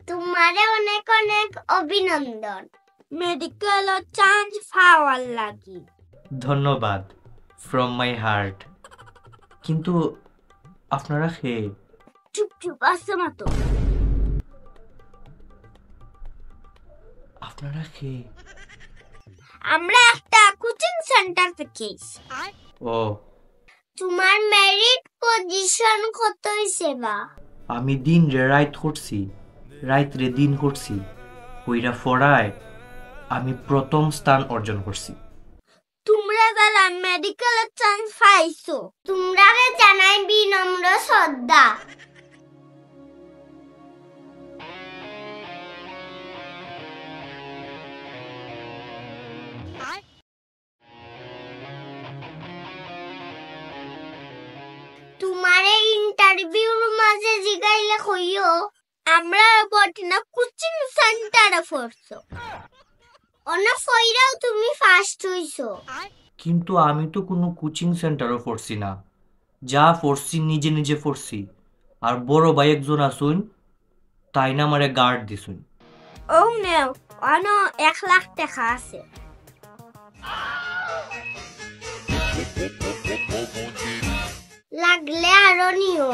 তোমারে অনেক অনেক অভিনন্দন মেডিকেল চান্স পাওয়ার লাগি। ধন্যবাদ ফ্রম মাই হার্ট। কিন্তু আপনারা কে? চুপ চুপ আসছে মতো। আপনারা কে? আমরা একটা কোচিং সেন্টার থেকে। ও, তোমার মেরিট পজিশন কত হইছে বা? আমি দিন রে রাইত করছি, রাইত রে দিন করছি, কইরা ফড়ায় আমি প্রথম স্থান অর্জন করছি। তোমরা যারা মেডিকেল চান্স পাইছো তোমরা জানাই বিনম্র শ্রদ্ধা। তোমারে ইন্টারভিউর মাঝে জিগাইলে কইও আমরা বটিনা কোচিং সেন্টারে পড়ছো, অন্য ফইরাও তুমি ফার্স্ট হইছো। কিন্তু আমি তো কোনো কোচিং সেন্টারও পড়ছি না, যা পড়ছি নিজে নিজে পড়ছি। আর বড় ভাই একজন আসুন, তাই না আমারে গার্ড দিছুন। ও নেও অন 1 লাখ টাকা আছে। লাগলে আরো নিও।